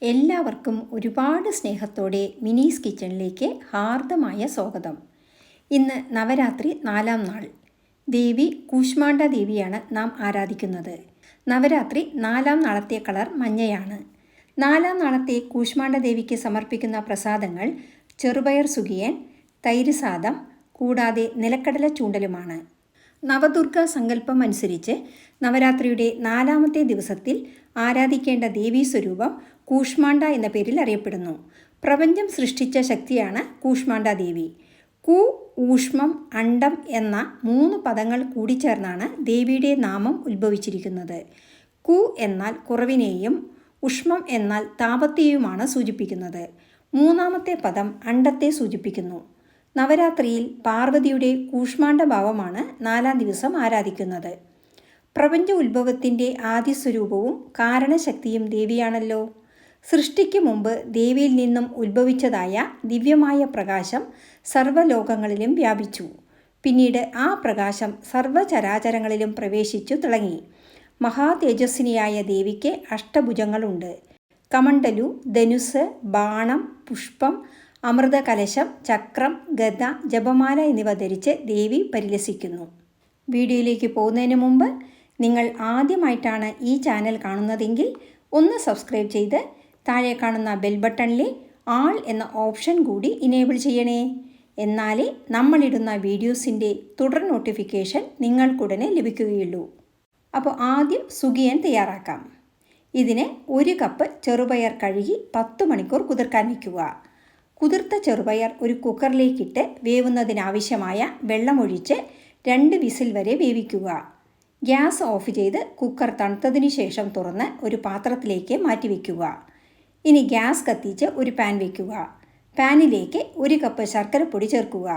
എല്ലാവർക്കും ഒരുപാട് സ്നേഹത്തോടെ മിനീസ് കിച്ചണിലേക്ക് ഹാർദമായ സ്വാഗതം. ഇന്ന് നവരാത്രി 4-ാം നാൾ. ദേവി കൂഷ്മാണ്ഡ ദേവിയാണ് നാം ആരാധിക്കുന്നത്. നവരാത്രി 4-ാം നാളത്തെ കളർ മഞ്ഞയാണ്. 4-ാം നാളത്തെ കൂഷ്മാണ്ഡ ദേവിക്ക് സമർപ്പിക്കുന്ന പ്രസാദങ്ങൾ ചെറുപയർ സുഖിയൻ, തൈര് സാദം കൂടാതെ നിലക്കടല ചൂണ്ടലുമാണ്. നവദുർഗ സങ്കല്പം അനുസരിച്ച് നവരാത്രിയുടെ 4-ാമത്തെ ദിവസത്തിൽ ആരാധിക്കേണ്ട ദേവീ സ്വരൂപം കൂഷ്മാണ്ഡ എന്ന പേരിൽ അറിയപ്പെടുന്നു. പ്രപഞ്ചം സൃഷ്ടിച്ച ശക്തിയാണ് കൂഷ്മാണ്ഡ ദേവി. കു, ഊഷ്മം, അണ്ഡം എന്ന 3 പദങ്ങൾ കൂടിച്ചേർന്നാണ് ദേവിയുടെ നാമം ഉത്ഭവിച്ചിരിക്കുന്നത്. കു എന്നാൽ കുറവിനെയും ഉഷ്മം എന്നാൽ താപത്തെയുമാണ് സൂചിപ്പിക്കുന്നത്. 3-ാമത്തെ പദം അണ്ഡത്തെ സൂചിപ്പിക്കുന്നു. നവരാത്രിയിൽ പാർവതിയുടെ കൂഷ്മാണ്ഡ ഭാവമാണ് 4-ാം ദിവസം ആരാധിക്കുന്നത്. പ്രപഞ്ച ഉത്ഭവത്തിൻ്റെ ആദിസ്വരൂപവും കാരണശക്തിയും ദേവിയാണല്ലോ. സൃഷ്ടിക്ക് മുമ്പ് ദേവിയിൽ നിന്നും ഉത്ഭവിച്ചതായ ദിവ്യമായ പ്രകാശം സർവ്വലോകങ്ങളിലും വ്യാപിച്ചു. പിന്നീട് ആ പ്രകാശം സർവ്വചരാചരങ്ങളിലും പ്രവേശിച്ചു തിളങ്ങി. മഹാതേജസ്വിനിയായ ദേവിക്ക് അഷ്ടഭുജങ്ങളുണ്ട്. കമണ്ഡലു, ധനുസ്, ബാണം, പുഷ്പം, അമൃതകലശം, ചക്രം, ഗദ, ജപമാല എന്നിവ ധരിച്ച് ദേവി പരിലസിക്കുന്നു. വീഡിയോയിലേക്ക് പോകുന്നതിന് മുമ്പ് നിങ്ങൾ ആദ്യമായിട്ടാണ് ഈ ചാനൽ കാണുന്നതെങ്കിൽ ഒന്ന് സബ്സ്ക്രൈബ് ചെയ്ത് താഴെ കാണുന്ന ബെൽ ബട്ടണിലെ ആൾ എന്ന ഓപ്ഷൻ കൂടി ഇനേബിൾ ചെയ്യണേ. എന്നാലേ നമ്മളിടുന്ന വീഡിയോസിൻ്റെ തുടർ നോട്ടിഫിക്കേഷൻ നിങ്ങൾക്കുടനെ ലഭിക്കുകയുള്ളൂ. അപ്പോൾ ആദ്യം സുഖിയൻ തയ്യാറാക്കാം. ഇതിന് 1 കപ്പ് ചെറുപയർ കഴുകി 10 മണിക്കൂർ കുതിർക്കാൻ വയ്ക്കുക. കുതിർത്ത ചെറുപയർ ഒരു കുക്കറിലേക്കിട്ട് വേവുന്നതിനാവശ്യമായ വെള്ളമൊഴിച്ച് 2 വിസിൽ വരെ വേവിക്കുക. ഗ്യാസ് ഓഫ് ചെയ്ത് കുക്കർ തണുത്തതിന് ശേഷം തുറന്ന് ഒരു പാത്രത്തിലേക്ക് മാറ്റി വയ്ക്കുക. ഇനി ഗ്യാസ് കത്തിച്ച് ഒരു പാൻ വയ്ക്കുക. പാനിലേക്ക് 1 കപ്പ് ശർക്കരപ്പൊടി ചേർക്കുക.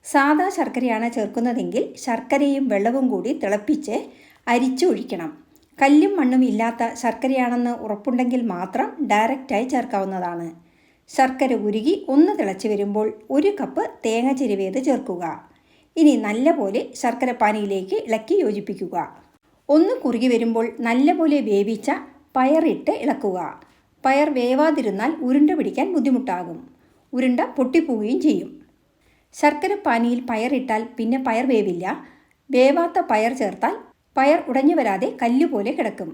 സാദാ ശർക്കരയാണ് ചേർക്കുന്നതെങ്കിൽ ശർക്കരയും വെള്ളവും കൂടി തിളപ്പിച്ച് അരിച്ച് ഒഴിക്കണം. കല്ലും മണ്ണും ഇല്ലാത്ത ശർക്കരയാണെന്ന് ഉറപ്പുണ്ടെങ്കിൽ മാത്രം ഡയറക്റ്റായി ചേർക്കാവുന്നതാണ്. ശർക്കര ഉരുകി ഒന്ന് തിളച്ച് വരുമ്പോൾ 1 കപ്പ് തേങ്ങ ചിരവിയത് ചേർക്കുക. ഇനി നല്ലപോലെ ശർക്കര പാനിയിലേക്ക് ഇളക്കി യോജിപ്പിക്കുക. ഒന്ന് കുറുകി വരുമ്പോൾ നല്ലപോലെ വേവിച്ച പയറിട്ട് ഇളക്കുക. പയർ വേവാതിരുന്നാൽ ഉരുണ്ട പിടിക്കാൻ ബുദ്ധിമുട്ടാകും. ഉരുണ്ട പൊട്ടിപ്പോവുകയും ചെയ്യും. ശർക്കര പാനിയിൽ പയറിട്ടാൽ പിന്നെ പയർ വേവില്ല. വേവാത്ത പയർ ചേർത്താൽ പയർ ഉടഞ്ഞു വരാതെ കല്ലുപോലെ കിടക്കും.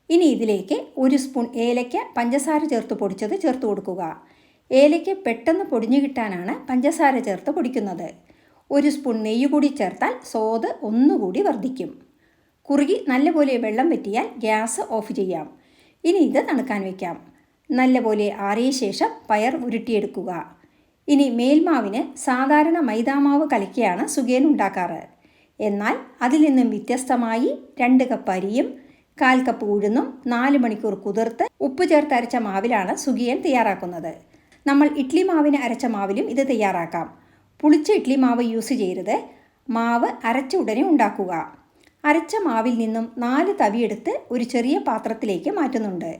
ഇനി ഇതിലേക്ക് 1 സ്പൂൺ ഏലയ്ക്ക പഞ്ചസാര ചേർത്ത് പൊടിച്ചത് ചേർത്ത് കൊടുക്കുക. ഏലയ്ക്ക പെട്ടെന്ന് പൊടിഞ്ഞു കിട്ടാനാണ് പഞ്ചസാര ചേർത്ത് പൊടിക്കുന്നത്. 1 സ്പൂൺ നെയ്യ് കൂടി ചേർത്താൽ സ്വാദ് ഒന്നുകൂടി വർദ്ധിക്കും. കുറുകി നല്ലപോലെ വെള്ളം വറ്റിയാൽ ഗ്യാസ് ഓഫ് ചെയ്യാം. ഇനി ഇത് തണുക്കാൻ വയ്ക്കാം. നല്ലപോലെ ആറിയ ശേഷം പയർ ഉരുട്ടിയെടുക്കുക. ഇനി മേൽമാവിന് സാധാരണ മൈദാമാവ് കലക്കിയാണ് സുഖിയൻ ഉണ്ടാക്കാറ്. എന്നാൽ അതിൽ നിന്നും വ്യത്യസ്തമായി 2 കപ്പ് അരിയും 1/4 കപ്പ് ഉഴുന്നും 4 മണിക്കൂർ കുതിർത്ത് ഉപ്പ് ചേർത്ത് അരച്ച മാവിലാണ് സുഖിയൻ തയ്യാറാക്കുന്നത്. നമ്മൾ ഇഡ്ലി മാവിന് അരച്ച മാവിലും ഇത് തയ്യാറാക്കാം. പുളിച്ച ഇഡ്ലി മാവ് യൂസ് ചെയ്യരുത്. മാവ് അരച്ച ഉടനെ ഉണ്ടാക്കുക. അരച്ച മാവിൽ നിന്നും 4 തവിയെടുത്ത് ഒരു ചെറിയ പാത്രത്തിലേക്ക് മാറ്റുന്നുണ്ട്.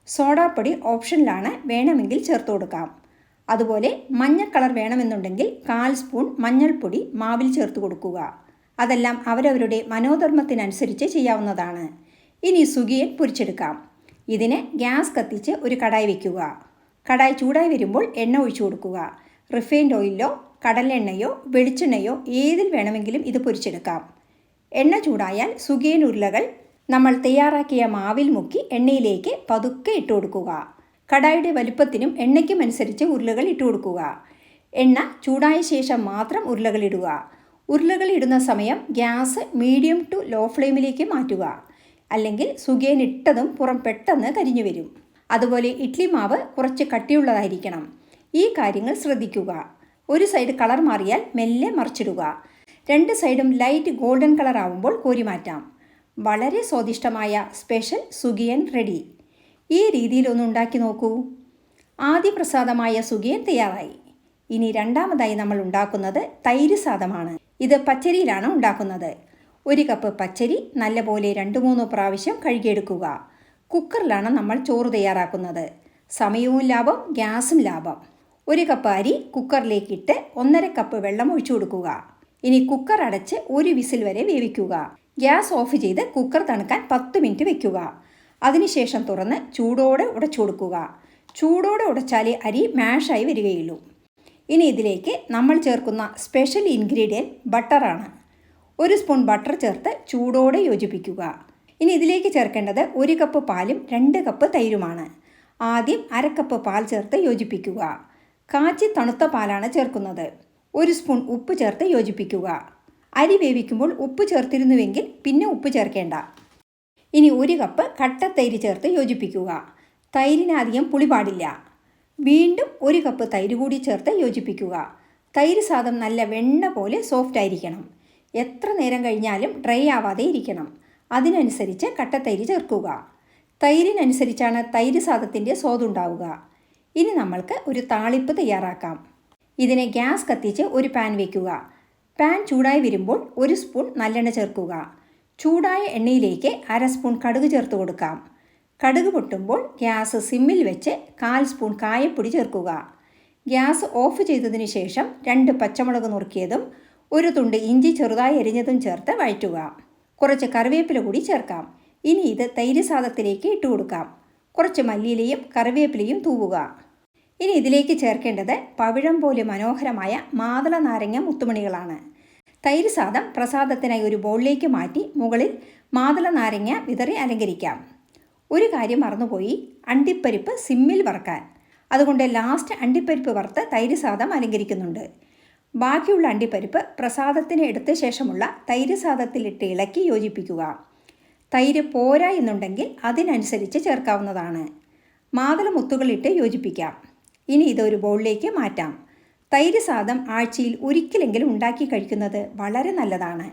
സോഡാപ്പൊടി ഓപ്ഷനിലാണ്, വേണമെങ്കിൽ ചേർത്ത് കൊടുക്കാം. അതുപോലെ മഞ്ഞ കളർ വേണമെന്നുണ്ടെങ്കിൽ 1/4 സ്പൂൺ മഞ്ഞൾപ്പൊടി മാവിൽ ചേർത്ത് കൊടുക്കുക. അതെല്ലാം അവരവരുടെ മനോധർമ്മത്തിനനുസരിച്ച് ചെയ്യാവുന്നതാണ്. ഇനി സുഖിയൻ പൊരിച്ചെടുക്കാം. ഇതിന് ഗ്യാസ് കത്തിച്ച് ഒരു കടായി വയ്ക്കുക. കടായി ചൂടായി വരുമ്പോൾ എണ്ണ ഒഴിച്ചു കൊടുക്കുക. റിഫൈൻഡ് ഓയിലോ കടലെണ്ണയോ വെളിച്ചെണ്ണയോ ഏതിൽ വേണമെങ്കിലും ഇത് പൊരിച്ചെടുക്കാം. എണ്ണ ചൂടായാൽ സുഖിയൻ ഉരുളകൾ നമ്മൾ തയ്യാറാക്കിയ മാവിൽ മുക്കി എണ്ണയിലേക്ക് പതുക്കെ ഇട്ട് കൊടുക്കുക. കടായിയുടെ വലുപ്പത്തിനും എണ്ണയ്ക്കും അനുസരിച്ച് ഉരുളകൾ ഇട്ട് കൊടുക്കുക. എണ്ണ ചൂടായ ശേഷം മാത്രം ഉരുളകൾ ഇടുക. ഉരുളകൾ ഇടുന്ന സമയം ഗ്യാസ് മീഡിയം ടു ലോ ഫ്ലെയിമിലേക്ക് മാറ്റുക. അല്ലെങ്കിൽ സുഖിയൻ ഇട്ടതും പുറം പെട്ടെന്ന് കരിഞ്ഞു വരും. അതുപോലെ ഇഡ്ലി മാവ് കുറച്ച് കട്ടിയുള്ളതായിരിക്കണം. ഈ കാര്യങ്ങൾ ശ്രദ്ധിക്കുക. ഒരു സൈഡ് കളർ മാറിയാൽ മെല്ലെ മറിച്ചിടുക. 2 സൈഡും ലൈറ്റ് ഗോൾഡൻ കളർ ആവുമ്പോൾ കോരി മാറ്റാം. വളരെ സ്വാദിഷ്ടമായ സ്പെഷ്യൽ സുഖിയൻ റെഡി. ഈ രീതിയിലൊന്ന് ഉണ്ടാക്കി നോക്കൂ. ആദ്യ പ്രസാദമായ സുഖിയൻ തയ്യാറായി. ഇനി രണ്ടാമതായി നമ്മൾ ഉണ്ടാക്കുന്നത് തൈര് സാദമാണ്. ഇത് പച്ചരിയിലാണ് ഉണ്ടാക്കുന്നത്. 1 കപ്പ് പച്ചരി നല്ലപോലെ 2-3 പ്രാവശ്യം കഴുകിയെടുക്കുക. കുക്കറിലാണ് നമ്മൾ ചോറ് തയ്യാറാക്കുന്നത്. സമയവും ലാഭം, ഗ്യാസും ലാഭം. 1 കപ്പ് അരി കുക്കറിലേക്കിട്ട് 1.5 കപ്പ് വെള്ളം ഒഴിച്ചു കൊടുക്കുക. ഇനി കുക്കർ അടച്ച് 1 വിസിൽ വരെ വേവിക്കുക. ഗ്യാസ് ഓഫ് ചെയ്ത് കുക്കർ തണുക്കാൻ 10 മിനിറ്റ് വയ്ക്കുക. അതിനുശേഷം തുറന്ന് ചൂടോടെ ഉടച്ചു കൊടുക്കുക. ചൂടോടെ ഉടച്ചാലേ അരി മാഷായി വരികയുള്ളൂ. ഇനി ഇതിലേക്ക് നമ്മൾ ചേർക്കുന്ന സ്പെഷ്യൽ ഇൻഗ്രീഡിയൻറ്റ് ബട്ടറാണ്. 1 സ്പൂൺ ബട്ടർ ചേർത്ത് ചൂടോടെ യോജിപ്പിക്കുക. ഇനി ഇതിലേക്ക് ചേർക്കേണ്ടത് 1 കപ്പ് പാലും 2 കപ്പ് തൈരുമാണ്. ആദ്യം 1/2 കപ്പ് പാൽ ചേർത്ത് യോജിപ്പിക്കുക. കാച്ചി തണുത്ത പാലാണ് ചേർക്കുന്നത്. 1 സ്പൂൺ ഉപ്പ് ചേർത്ത് യോജിപ്പിക്കുക. അരി വേവിക്കുമ്പോൾ ഉപ്പ് ചേർത്തിരുന്നുവെങ്കിൽ പിന്നെ ഉപ്പ് ചേർക്കേണ്ട. ഇനി 1 കപ്പ് കട്ട തൈര് ചേർത്ത് യോജിപ്പിക്കുക. തൈരിന് അധികം പുളി പാടില്ല. വീണ്ടും 1 കപ്പ് തൈര് കൂടി ചേർത്ത് യോജിപ്പിക്കുക. തൈര് സാദം നല്ല വെണ്ണ പോലെ സോഫ്റ്റ് ആയിരിക്കണം. എത്ര നേരം കഴിഞ്ഞാലും ഡ്രൈ ആവാതെ ഇരിക്കണം. അതിനനുസരിച്ച് കട്ടത്തൈര് ചേർക്കുക. തൈരിനനുസരിച്ചാണ് തൈര് സാദത്തിൻ്റെ സ്വാദുണ്ടാവുക. ഇനി നമ്മൾക്ക് ഒരു താളിപ്പ് തയ്യാറാക്കാം. ഇതിനെ ഗ്യാസ് കത്തിച്ച് ഒരു പാൻ വയ്ക്കുക. പാൻ ചൂടായി വരുമ്പോൾ 1 സ്പൂൺ നല്ലെണ്ണ ചേർക്കുക. ചൂടായ എണ്ണയിലേക്ക് 1/2 സ്പൂൺ കടുക് ചേർത്ത് കൊടുക്കാം. കടുക് പൊട്ടുമ്പോൾ ഗ്യാസ് സിമ്മിൽ വെച്ച് 1/4 സ്പൂൺ കായപ്പൊടി ചേർക്കുക. ഗ്യാസ് ഓഫ് ചെയ്തതിന് ശേഷം 2 പച്ചമുളക് നുറുക്കിയതും 1 തുണ്ട് ഇഞ്ചി ചെറുതായി എരിഞ്ഞതും ചേർത്ത് വഴറ്റുക. കുറച്ച് കറിവേപ്പില കൂടി ചേർക്കാം. ഇനി ഇത് തൈര് സാദത്തിലേക്ക് ഇട്ട് കൊടുക്കാം. കുറച്ച് മല്ലിയിലയും കറിവേപ്പിലയും തൂവുക. ഇനി ഇതിലേക്ക് ചേർക്കേണ്ടത് പവിഴം പോലെ മനോഹരമായ മാതള നാരങ്ങ മുത്തുമണികളാണ്. തൈര് സാദം പ്രസാദത്തിനായി ഒരു ബൗളിലേക്ക് മാറ്റി മുകളിൽ മാതള നാരങ്ങ വിതറി അലങ്കരിക്കാം. ഒരു കാര്യം മറന്നുപോയി, അണ്ടിപ്പരിപ്പ് സിമ്മിൽ വറക്കാൻ. അതുകൊണ്ട് ലാസ്റ്റ് അണ്ടിപ്പരിപ്പ് വറുത്ത് തൈര് സാദം അലങ്കരിക്കുന്നുണ്ട്. ബാക്കിയുള്ള അണ്ടിപ്പരിപ്പ് പ്രസാദത്തിന് എടുത്ത ശേഷമുള്ള തൈര് സാദത്തിലിട്ട് ഇളക്കി യോജിപ്പിക്കുക. തൈര് പോരാ എന്നുണ്ടെങ്കിൽ അതിനനുസരിച്ച് ചേർക്കാവുന്നതാണ്. മാതള മുത്തുകളിട്ട് യോജിപ്പിക്കാം. ഇനി ഇതൊരു ബൗളിലേക്ക് മാറ്റാം. തൈര് സാദം ആഴ്ചയിൽ ഒരിക്കലെങ്കിലും ഉണ്ടാക്കി കഴിക്കുന്നത് വളരെ നല്ലതാണ്.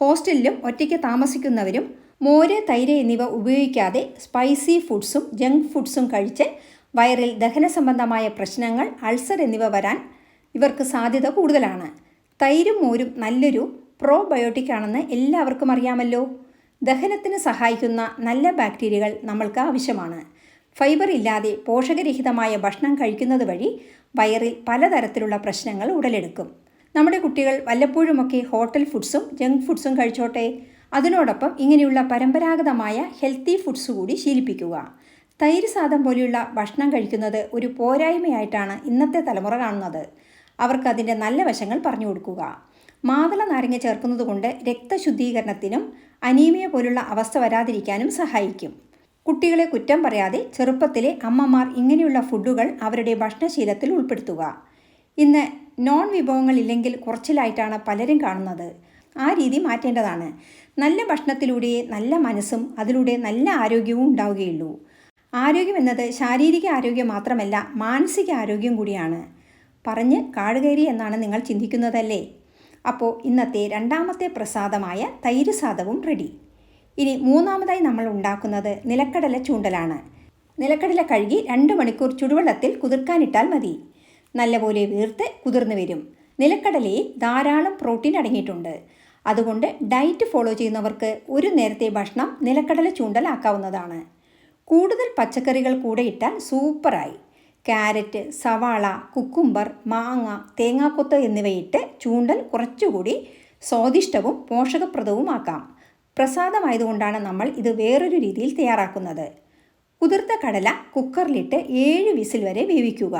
ഹോസ്റ്റലിലും ഒറ്റയ്ക്ക് താമസിക്കുന്നവരും മോര്, തൈര് എന്നിവ ഉപയോഗിക്കാതെ സ്പൈസി ഫുഡ്സും ജങ്ക് ഫുഡ്സും കഴിച്ച് വയറിൽ ദഹന സംബന്ധമായ പ്രശ്നങ്ങൾ, അൾസർ എന്നിവ വരാൻ ഇവർക്ക് സാധ്യത കൂടുതലാണ്. തൈരും മോരും നല്ലൊരു പ്രോബയോട്ടിക് ആണെന്ന് എല്ലാവർക്കും അറിയാമല്ലോ. ദഹനത്തിന് സഹായിക്കുന്ന നല്ല ബാക്ടീരിയകൾ നമ്മൾക്ക് ആവശ്യമാണ്. ഫൈബർ ഇല്ലാതെ പോഷകരഹിതമായ ഭക്ഷണം കഴിക്കുന്നത് വഴി വയറിൽ പലതരത്തിലുള്ള പ്രശ്നങ്ങൾ ഉടലെടുക്കും. നമ്മുടെ കുട്ടികൾ വല്ലപ്പോഴുമൊക്കെ ഹോട്ടൽ ഫുഡ്സും ജങ്ക് ഫുഡ്സും കഴിച്ചോട്ടെ. അതിനോടൊപ്പം ഇങ്ങനെയുള്ള പരമ്പരാഗതമായ ഹെൽത്തി ഫുഡ്സ് കൂടി ശീലിപ്പിക്കുക. തൈര് സാദം പോലെയുള്ള ഭക്ഷണം കഴിക്കുന്നത് ഒരു പോരായ്മയായിട്ടാണ് ഇന്നത്തെ തലമുറ കാണുന്നത്. അവർക്ക് അതിൻ്റെ നല്ല വശങ്ങൾ പറഞ്ഞു കൊടുക്കുക. മാതള നാരങ്ങ ചേർക്കുന്നത് കൊണ്ട് രക്തശുദ്ധീകരണത്തിനും അനീമിയ പോലുള്ള അവസ്ഥ വരാതിരിക്കാനും സഹായിക്കും. കുട്ടികളെ കുറ്റം പറയാതെ ചെറുപ്പത്തിലെ അമ്മമാർ ഇങ്ങനെയുള്ള ഫുഡുകൾ അവരുടെ ഭക്ഷണശീലത്തിൽ ഉൾപ്പെടുത്തുക. ഇന്ന് നോൺ വിഭവങ്ങളില്ലെങ്കിൽ കുറച്ചിലായിട്ടാണ് പലരും കാണുന്നത്. ആ രീതി മാറ്റേണ്ടതാണ്. നല്ല ഭക്ഷണത്തിലൂടെ നല്ല മനസ്സും അതിലൂടെ നല്ല ആരോഗ്യവും ഉണ്ടാവുകയുള്ളൂ. ആരോഗ്യം എന്നത് ശാരീരിക ആരോഗ്യം മാത്രമല്ല, മാനസിക ആരോഗ്യം കൂടിയാണ്. പറഞ്ഞ് കാടുകയറി എന്നാണ് നിങ്ങൾ ചിന്തിക്കുന്നതല്ലേ? അപ്പോൾ ഇന്നത്തെ രണ്ടാമത്തെ പ്രസാദമായ തൈര് സാദവും റെഡി. ഇനി മൂന്നാമതായി നമ്മൾ ഉണ്ടാക്കുന്നത് നിലക്കടല ചൂണ്ടലാണ്. നിലക്കടല കഴുകി 2 മണിക്കൂർ ചുടുവെള്ളത്തിൽ കുതിർക്കാനിട്ടാൽ മതി. നല്ലപോലെ വീർത്ത് കുതിർന്നു വരും. നിലക്കടലയിൽ ധാരാളം പ്രോട്ടീൻ അടങ്ങിയിട്ടുണ്ട്. അതുകൊണ്ട് ഡയറ്റ് ഫോളോ ചെയ്യുന്നവർക്ക് ഒരു നേരത്തെ ഭക്ഷണം നിലക്കടല ചൂണ്ടലാക്കാവുന്നതാണ്. കൂടുതൽ പച്ചക്കറികൾ കൂടെ ഇട്ടാൽ സൂപ്പറായി. ക്യാരറ്റ്, സവാള, കുക്കുംബർ, മാങ്ങ, തേങ്ങാക്കൊത്ത് എന്നിവയിട്ട് ചൂണ്ടൽ കുറച്ചുകൂടി സ്വാദിഷ്ടവും പോഷകപ്രദവുമാക്കാം. പ്രസാദമായതുകൊണ്ടാണ് നമ്മൾ ഇത് വേറൊരു രീതിയിൽ തയ്യാറാക്കുന്നത്. കുതിർത്ത കടല കുക്കറിലിട്ട് 7 വിസിൽ വരെ വേവിക്കുക.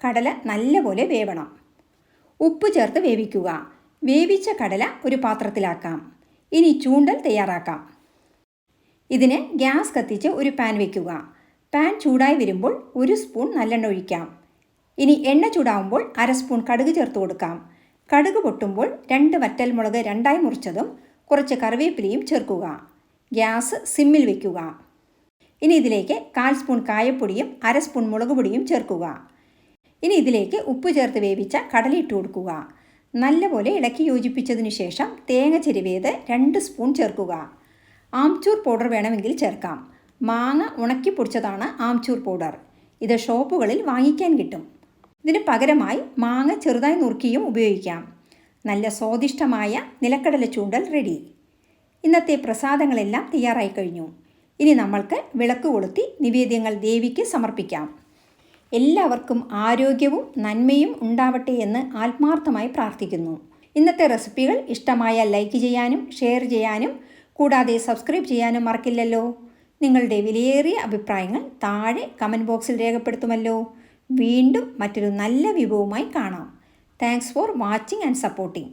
കടല നല്ലപോലെ വേവണം. ഉപ്പ് ചേർത്ത് വേവിക്കുക. വേവിച്ച കടല ഒരു പാത്രത്തിലാക്കാം. ഇനി ചൂണ്ടൽ തയ്യാറാക്കാം. ഇതിന് ഗ്യാസ് കത്തിച്ച് ഒരു പാൻ വയ്ക്കുക. പാൻ ചൂടായി വരുമ്പോൾ 1 സ്പൂൺ നല്ലെണ്ണ ഒഴിക്കാം. ഇനി എണ്ണ ചൂടാവുമ്പോൾ 1/2 സ്പൂൺ കടുക് ചേർത്ത് കൊടുക്കാം. കടുക് പൊട്ടുമ്പോൾ 2 വറ്റൽമുളക് 2ആയി മുറിച്ചതും കുറച്ച് കറിവേപ്പിലയും ചേർക്കുക. ഗ്യാസ് സിമ്മിൽ വയ്ക്കുക. ഇനി ഇതിലേക്ക് 1/4 സ്പൂൺ കായപ്പൊടിയും 1/2 സ്പൂൺ മുളക് പൊടിയും ചേർക്കുക. ഇനി ഇതിലേക്ക് ഉപ്പ് ചേർത്ത് വേവിച്ച കടലയിട്ട് കൊടുക്കുക. നല്ലപോലെ ഇളക്കി യോജിപ്പിച്ചതിന് ശേഷം തേങ്ങ ചിരവിയത് 2 സ്പൂൺ ചേർക്കുക. ആംചൂർ പൗഡർ വേണമെങ്കിൽ ചേർക്കാം. മാങ്ങ ഉണക്കി പൊടിച്ചതാണ് ആംചൂർ പൗഡർ. ഇത് ഷോപ്പുകളിൽ വാങ്ങിക്കാൻ കിട്ടും. ഇതിന് പകരമായി മാങ്ങ ചെറുതായി നുറുക്കിയും ഉപയോഗിക്കാം. നല്ല സ്വാദിഷ്ടമായ നിലക്കടല ചൂണ്ടൽ റെഡി. ഇന്നത്തെ പ്രസാദങ്ങളെല്ലാം തയ്യാറായി കഴിഞ്ഞു. ഇനി നമ്മൾക്ക് വിളക്ക് കൊളുത്തി നിവേദ്യങ്ങൾ ദേവിക്ക് സമർപ്പിക്കാം. എല്ലാവർക്കും ആരോഗ്യവും നന്മയും ഉണ്ടാവട്ടെ എന്ന് ആത്മാർത്ഥമായി പ്രാർത്ഥിക്കുന്നു. ഇന്നത്തെ റെസിപ്പികൾ ഇഷ്ടമായ ലൈക്ക് ചെയ്യാനും ഷെയർ ചെയ്യാനും കൂടാതെ സബ്സ്ക്രൈബ് ചെയ്യാനും മറക്കില്ലല്ലോ. നിങ്ങളുടെ വിലയേറിയ അഭിപ്രായങ്ങൾ താഴെ കമൻറ്റ് ബോക്സിൽ രേഖപ്പെടുത്തുമല്ലോ. വീണ്ടും മറ്റൊരു നല്ല വിഭവവുമായി കാണാം. Thanks for watching and supporting.